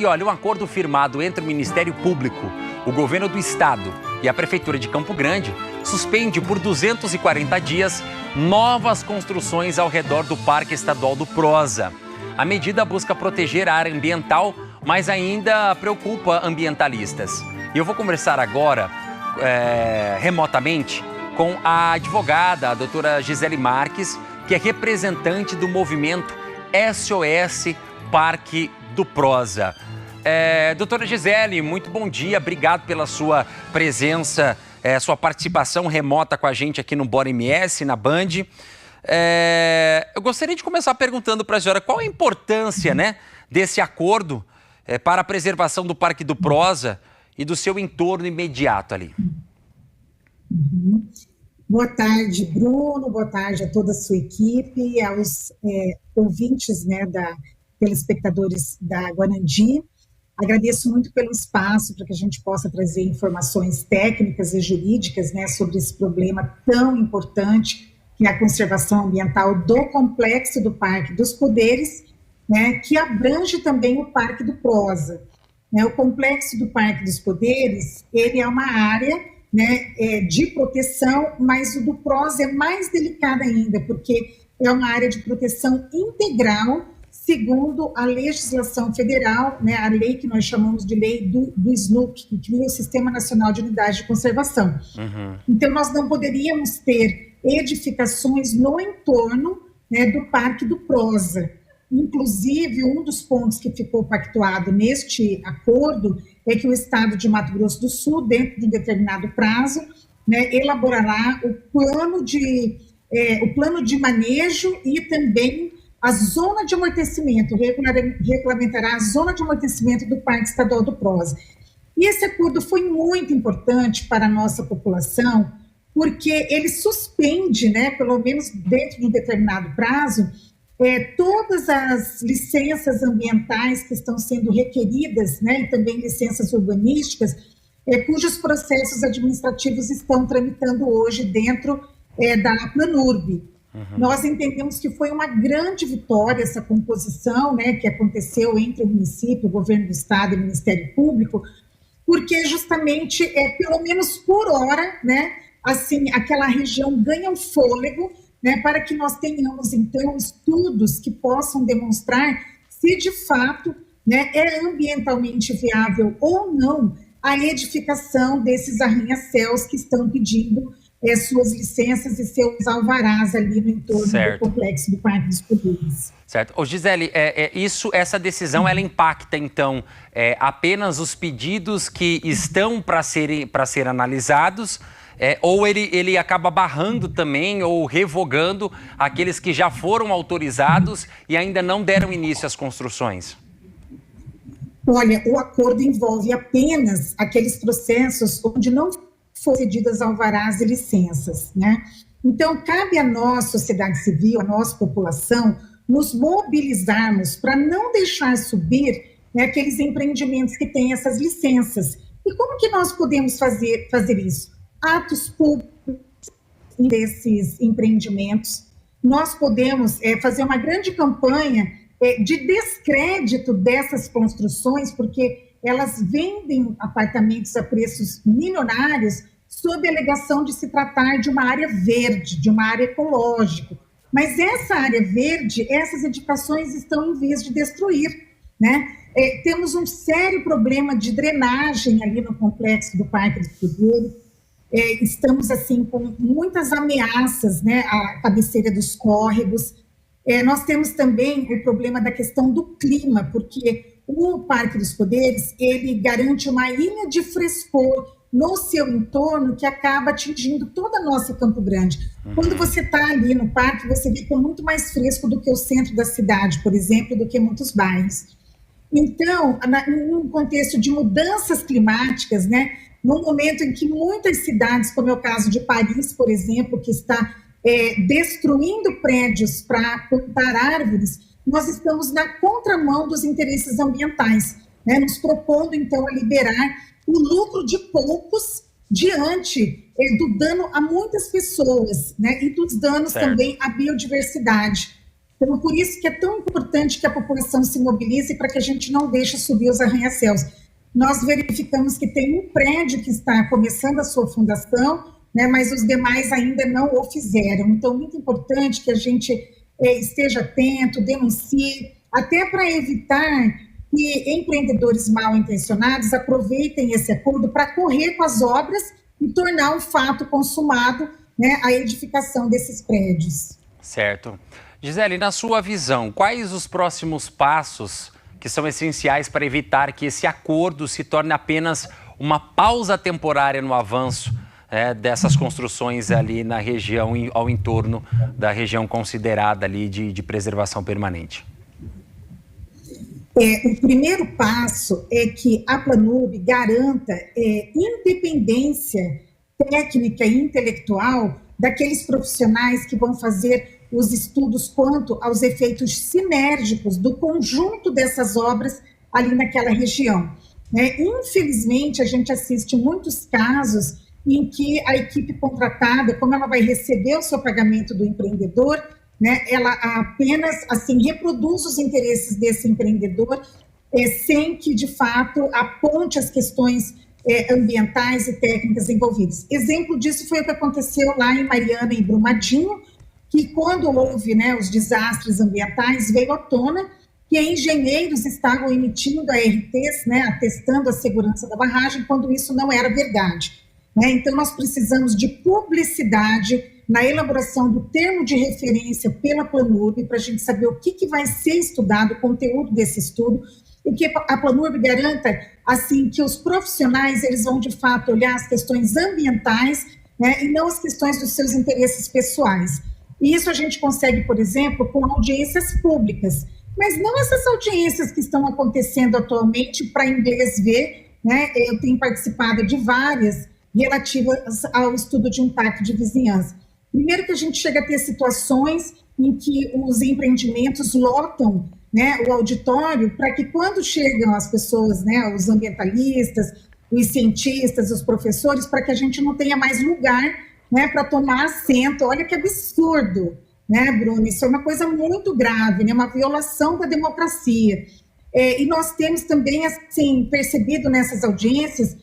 E olha, um acordo firmado entre o Ministério Público, o Governo do Estado e a Prefeitura de Campo Grande suspende por 240 dias novas construções ao redor do Parque Estadual do Prosa. A medida busca proteger a área ambiental, mas ainda preocupa ambientalistas. E eu vou conversar agora, remotamente, com a advogada, a doutora Gisele Marques, que é representante do movimento SOS Parque do Prosa. Doutora Gisele, muito bom dia, obrigado pela sua presença, sua participação remota com a gente aqui no Bora MS, na Band. Eu gostaria de começar perguntando para a senhora qual a importância, né, desse acordo para a preservação do Parque do Prosa e do seu entorno imediato ali. Boa tarde, Bruno, boa tarde a toda a sua equipe e aos ouvintes, né, telespectadores da Guarandi. Agradeço muito pelo espaço para que a gente possa trazer informações técnicas e jurídicas, né, sobre esse problema tão importante que é a conservação ambiental do complexo do Parque dos Poderes, né, que abrange também o Parque do Prosa. O complexo do Parque dos Poderes, ele é uma área, né, de proteção, mas o do Prosa é mais delicado ainda, porque é uma área de proteção integral, segundo a legislação federal, né, a lei que nós chamamos de lei do SNUC, que cria o Sistema Nacional de Unidade de Conservação. Então, nós não poderíamos ter edificações no entorno, né, do Parque do Prosa. Inclusive, um dos pontos que ficou pactuado neste acordo é que o Estado de Mato Grosso do Sul, dentro de um determinado prazo, né, elaborará o plano de manejo e também a zona de amortecimento, regulamentará a zona de amortecimento do Parque Estadual do Prosa. E esse acordo foi muito importante para a nossa população, porque ele suspende, né, pelo menos dentro de um determinado prazo, todas as licenças ambientais que estão sendo requeridas, né, e também licenças urbanísticas, cujos processos administrativos estão tramitando hoje dentro da Planurb. Nós entendemos que foi uma grande vitória essa composição, né, que aconteceu entre o município, o governo do estado e o Ministério Público, porque justamente, pelo menos por hora, né, assim, aquela região ganha um fôlego, né, para que nós tenhamos, então, estudos que possam demonstrar se, de fato, né, é ambientalmente viável ou não a edificação desses arranha-céus que estão pedindo suas licenças e seus alvarás ali no entorno do complexo do Parque dos Poderes. Certo. Ô, Gisele, essa decisão, ela impacta, então, apenas os pedidos que estão para ser analisados, ou ele acaba barrando também ou revogando aqueles que já foram autorizados e ainda não deram início às construções? Olha, o acordo envolve apenas aqueles processos onde não foram cedidas alvarás e licenças, né? Então, cabe a nós, sociedade civil, a nossa população, nos mobilizarmos para não deixar subir, né, aqueles empreendimentos que têm essas licenças. E como que nós podemos fazer isso? Atos públicos desses empreendimentos. Nós podemos fazer uma grande campanha de descrédito dessas construções, porque elas vendem apartamentos a preços milionários sob a alegação de se tratar de uma área verde, de uma área ecológica. Mas essa área verde, essas edificações estão em vias de destruir, né? Temos um sério problema de drenagem ali no complexo do Parque dos Poderes. Estamos, assim, com muitas ameaças, né, à cabeceira dos córregos. Nós temos também o problema da questão do clima, porque o Parque dos Poderes, ele garante uma ilha de frescor no seu entorno que acaba atingindo toda a nossa Campo Grande. Quando você está ali no parque, você vê que é muito mais fresco do que o centro da cidade, por exemplo, do que muitos bairros. Então, num contexto de mudanças climáticas, né, num momento em que muitas cidades, como é o caso de Paris, por exemplo, que está destruindo prédios para plantar árvores, nós estamos na contramão dos interesses ambientais, né, nos propondo, então, a liberar o lucro de poucos diante do dano a muitas pessoas, né, e dos danos também à biodiversidade. Então, por isso que é tão importante que a população se mobilize para que a gente não deixe subir os arranha-céus. Nós verificamos que tem um prédio que está começando a sua fundação, né, mas os demais ainda não o fizeram. Então, muito importante que a gente esteja atento, denuncie, até para evitar que empreendedores mal intencionados aproveitem esse acordo para correr com as obras e tornar um fato consumado, né, a edificação desses prédios. Certo. Gisele, na sua visão, quais os próximos passos que são essenciais para evitar que esse acordo se torne apenas uma pausa temporária no avanço dessas construções ali na região, ao entorno da região considerada ali de preservação permanente? O primeiro passo é que a Planurb garanta independência técnica e intelectual daqueles profissionais que vão fazer os estudos quanto aos efeitos sinérgicos do conjunto dessas obras ali naquela região. Infelizmente, a gente assiste muitos casos em que a equipe contratada, como ela vai receber o seu pagamento do empreendedor, né, ela apenas assim reproduz os interesses desse empreendedor sem que, de fato, aponte as questões ambientais e técnicas envolvidas. Exemplo disso foi o que aconteceu lá em Mariana, em Brumadinho, que quando houve, né, os desastres ambientais, veio à tona que engenheiros estavam emitindo ARTs, né, atestando a segurança da barragem, quando isso não era verdade. Então, nós precisamos de publicidade na elaboração do termo de referência pela Planurb, para a gente saber o que vai ser estudado, o conteúdo desse estudo, e que a Planurb garanta, assim, que os profissionais eles vão, de fato, olhar as questões ambientais, né, e não as questões dos seus interesses pessoais. E isso a gente consegue, por exemplo, com audiências públicas, mas não essas audiências que estão acontecendo atualmente para inglês ver, né? Eu tenho participado de várias relativas ao estudo de impacto de vizinhança. Primeiro que a gente chega a ter situações em que os empreendimentos lotam, né, o auditório, para que quando chegam as pessoas, né, os ambientalistas, os cientistas, os professores, para que a gente não tenha mais lugar, né, para tomar assento. Olha que absurdo, né, Bruno? Isso é uma coisa muito grave, né, uma violação da democracia. E nós temos também, assim, percebido nessas audiências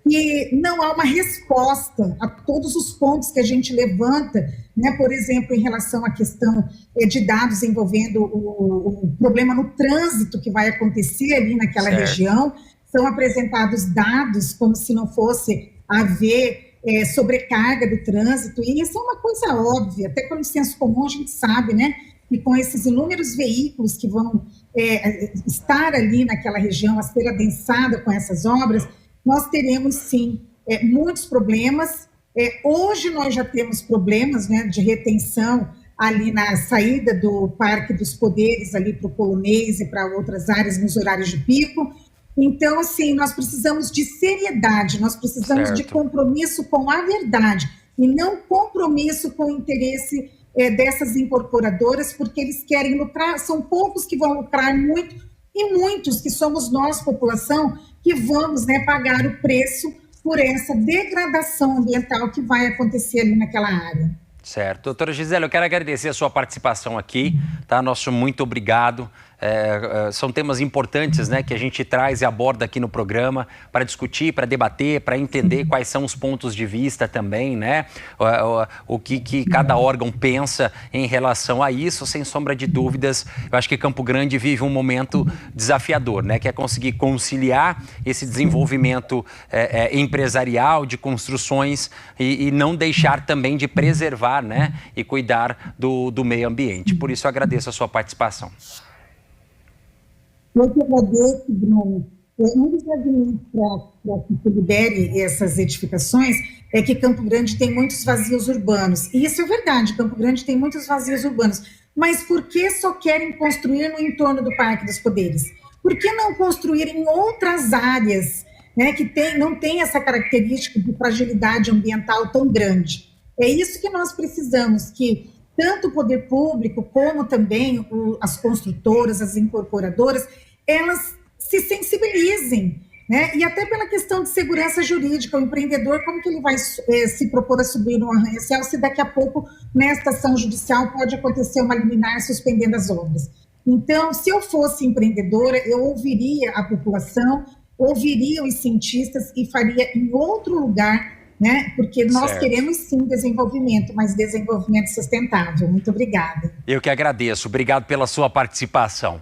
que não há uma resposta a todos os pontos que a gente levanta, né, por exemplo, em relação à questão de dados envolvendo o problema no trânsito que vai acontecer ali naquela região. São apresentados dados como se não fosse haver sobrecarga do trânsito, e isso é uma coisa óbvia, até pelo senso comum a gente sabe, né, que com esses inúmeros veículos que vão estar ali naquela região, a ser adensada com essas obras, nós teremos, sim, muitos problemas. Hoje nós já temos problemas, né, de retenção ali na saída do Parque dos Poderes, ali para o Polonês e para outras áreas nos horários de pico. Então, assim, nós precisamos de seriedade, nós precisamos de compromisso com a verdade e não compromisso com o interesse dessas incorporadoras, porque eles querem lucrar, são poucos que vão lucrar muito e muitos que somos nós, população, que vamos, né, pagar o preço por essa degradação ambiental que vai acontecer ali naquela área. Certo. Doutora Gisele, eu quero agradecer a sua participação aqui, tá? Nosso muito obrigado. São temas importantes, né, que a gente traz e aborda aqui no programa para discutir, para debater, para entender quais são os pontos de vista também, né? O que cada órgão pensa em relação a isso, sem sombra de dúvidas. Eu acho que Campo Grande vive um momento desafiador, né? Que é conseguir conciliar esse desenvolvimento empresarial, de construções e não deixar também de preservar, né? E cuidar do meio ambiente. Por isso eu agradeço a sua participação. Eu que agradeço, Bruno. Um dos argumentos para que se libere essas edificações é que Campo Grande tem muitos vazios urbanos. E isso é verdade, Campo Grande tem muitos vazios urbanos. Mas por que só querem construir no entorno do Parque dos Poderes? Por que não construir em outras áreas, né, que não tem essa característica de fragilidade ambiental tão grande? É isso que nós precisamos, que tanto o poder público como também as construtoras, as incorporadoras, elas se sensibilizem, né? E até pela questão de segurança jurídica, o empreendedor, como que ele vai se propor a subir no arranha-céu se daqui a pouco, nesta ação judicial, pode acontecer uma liminar suspendendo as obras? Então, se eu fosse empreendedora, eu ouviria a população, ouviria os cientistas e faria em outro lugar, né? Porque nós queremos sim desenvolvimento, mas desenvolvimento sustentável. Muito obrigada. Eu que agradeço. Obrigado pela sua participação.